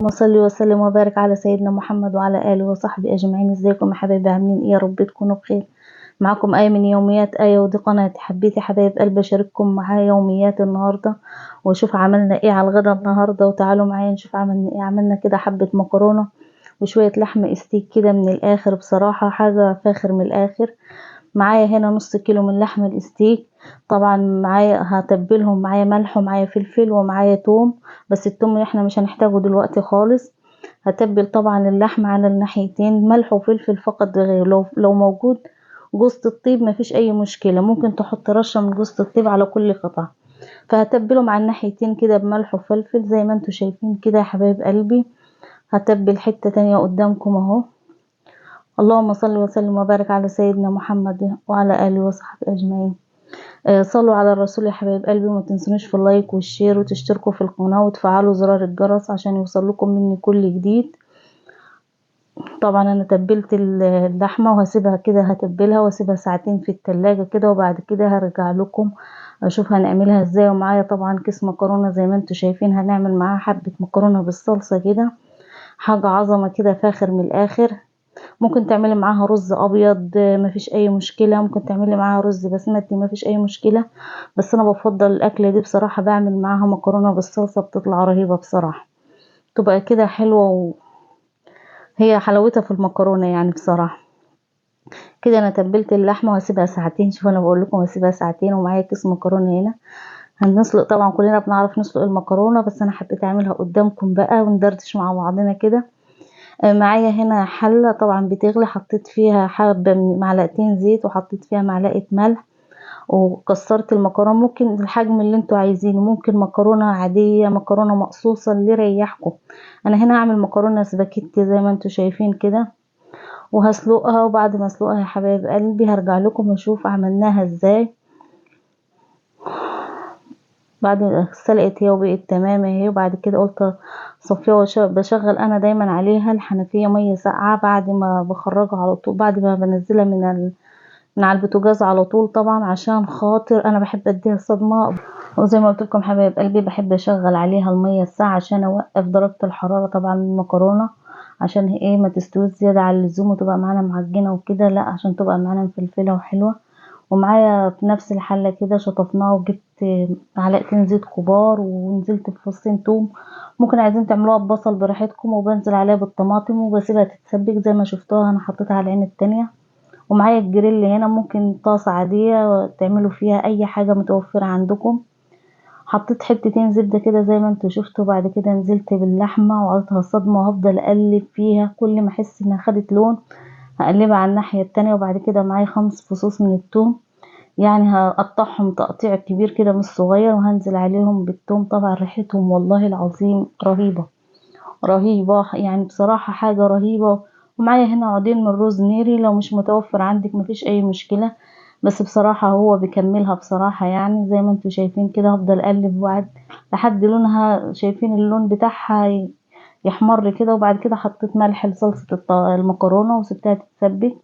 اللهم صل وسلم وبارك على سيدنا محمد وعلى آله وصحبه أجمعين. ازيكم يا حبايبي، عاملين ايه؟ يا رب تكونوا بخير. معاكم آية من يوميات آية، ودي قناتي. حبيت يا حبايب قلبي أشارككم معايا يوميات النهاردة، واشوف عملنا ايه على الغدا النهاردة. وتعالوا معايا نشوف عملنا ايه. عملنا كده حبة مكرونة وشوية لحم استيك كده من الآخر، بصراحة حاجة فاخر من الآخر. معايا هنا نص كيلو من لحم الاستيك. طبعا معايا هتبلهم، معايا ملح ومعايا فلفل ومعايا توم، بس التوم احنا مش هنحتاجه دلوقتي خالص. هتبل طبعا اللحم على الناحيتين، ملح وفلفل فقط غير. لو موجود جوز الطيب مفيش اي مشكلة، ممكن تحط رشة من جوز الطيب على كل قطعة. فهتبلهم على الناحيتين كده بملح وفلفل زي ما انتوا شايفين كده يا حبايب قلبي. هتبل حتة تانية قدامكم اهو. اللهم صل وسلم وبارك على سيدنا محمد وعلى آله وصحبه أجمعين. صلوا على الرسول يا حبايب قلبي، وما تنسونيش في اللايك والشير وتشتركوا في القناة وتفعلوا زرار الجرس عشان يوصلكم مني كل جديد. طبعا انا تبلت اللحمة وهسيبها كده، هتبلها واسيبها ساعتين في التلاجة كده، وبعد كده هرجع لكم اشوف هنعملها ازاي. ومعايا طبعا كيس مكرونة زي ما انتوا شايفين، هنعمل معاها حبة مكرونة بالصلصة كده، حاجة عظمة كده فاخر من الاخر. ممكن تعملي معاها رز ابيض مفيش اي مشكلة، ممكن تعملي معاها رز بسمتي مفيش اي مشكلة، بس انا بفضل الاكلة دي بصراحة. بعمل معاها مكرونة بالصلصة بتطلع رهيبة بصراحة، تبقى كده حلوة، وهي حلاوتها في المكرونة يعني بصراحة. كده انا تبلت اللحمة وهسيبها ساعتين. شوفوا انا بقول لكم هسيبها ساعتين، ومعايا كيس مكرونة هنا. هنسلق طبعا، كلنا بنعرف نسلق المكرونة، بس انا حبيت اعملها قدامكم بقى وندردش مع بعضنا كده. معايا هنا حلة طبعا بتغلي، حطيت فيها حبة من معلقتين زيت، وحطيت فيها معلقة ملح، وكسرت المكرونة. ممكن الحجم اللي انتوا عايزينه، ممكن مكرونة عادية، مكرونة مقصوصة، اللي يريحكم. انا هنا هعمل مكرونة سباكيتي زي ما انتوا شايفين كده، وهسلقها. وبعد ما اسلقها يا حبايب قلبي هرجع لكم اشوف عملناها ازاي. بعد ما سلقت هي وبقت تمام اهي، وبعد كده قلت صفيها بشغل انا دايما عليها الحنفية مية ساقعة بعد ما بخرجها على طول، بعد ما بنزلها من على البوتاجاز على طول، طبعا عشان خاطر انا بحب اديها صدمة. وزي ما قلت لكم حبايب قلبي، بحب اشغل عليها المية الساقعة عشان اوقف درجة الحرارة طبعا المكرونة، عشان ايه ما تستويش زيادة على اللزوم وتبقى معانا معجنة وكده، لا عشان تبقى معانا مفلفلة وحلوة. ومعايا في نفس الحلة كده شطفناها، وجبت معلقتين زيت كبار، ونزلت بفصين توم. ممكن عايزين تعملوها ببصل براحتكم، وبنزل عليها بالطماطم وبسيبها تتسبك زي ما شفتوها انا حطيتها على العين التانية. ومعايا الجريل هنا، ممكن طاسة عادية تعملوا فيها اي حاجة متوفرة عندكم. حطيت حتتين زبدة كده زي ما انتوا شفتوا، بعد كده نزلت باللحمة وعطيتها صدمة، وهفضل اقلب فيها كل ما احس انها خدت لون هقلبها على الناحية التانية. وبعد كده معايا 5 فصوص من الثوم، يعني هقطعهم تقطيع كبير كده مش صغير، وهنزل عليهم بالثوم. طبعا ريحتهم والله العظيم رهيبة رهيبة، يعني بصراحة حاجة رهيبة. ومعايا هنا عودين من روزميري، لو مش متوفر عندك مفيش اي مشكلة، بس بصراحة هو بيكملها بصراحة. يعني زي ما انتوا شايفين كده هفضل اقلب لحد لونها، شايفين اللون بتاعها يحمر كده. وبعد كده حطيت ملح لصلصة المكرونة وسبتها تتسبك.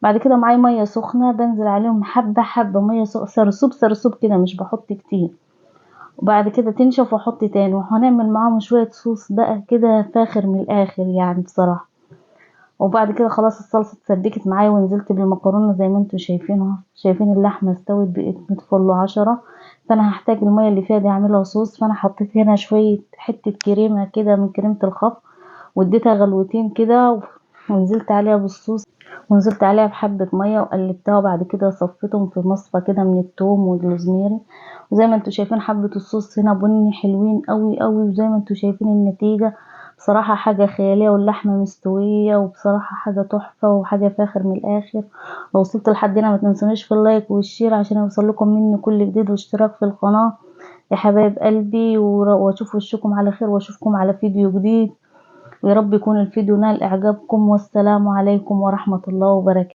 بعد كده معايا مية سخنة، بنزل عليهم حبة حبة مية سرسوب سرسوب كده، مش بحط كتير. وبعد كده تنشف واحط تاني، وهنعمل معاهم شوية صوص بقى كده فاخر من الاخر يعني بصراحة. وبعد كده خلاص الصلصة اتسبكت معايا، ونزلت بالمكرونة زي ما انتوا شايفينها. شايفين اللحمة استوت بقت متفل 10. فانا هحتاج المية اللي فيها دي اعملها صوص، فانا حطيت هنا شوية حتة كريمة كده من كريمة الخفق، واديتها غلوتين كده، ونزلت عليها بالصوص، ونزلت عليها بحبة مية وقلبتها. وبعد كده صفيتهم في مصفى كده من التوم والروزماري. وزي ما انتوا شايفين حبة الصوص هنا بني حلوين قوي قوي، وزي ما انتوا شايفين النتيجة بصراحة حاجة خيالية، واللحمة مستوية، وبصراحة حاجة تحفة وحاجة فاخر من الآخر. لو وصلت لحد هنا ما تنسونيش في اللايك والشير عشان يوصل لكم مني كل جديد، واشتراك في القناة يا حبايب قلبي. واشوف وشكم على خير، واشوفكم على فيديو جديد، ويا رب يكون الفيديو نال اعجابكم. والسلام عليكم ورحمة الله وبركاته.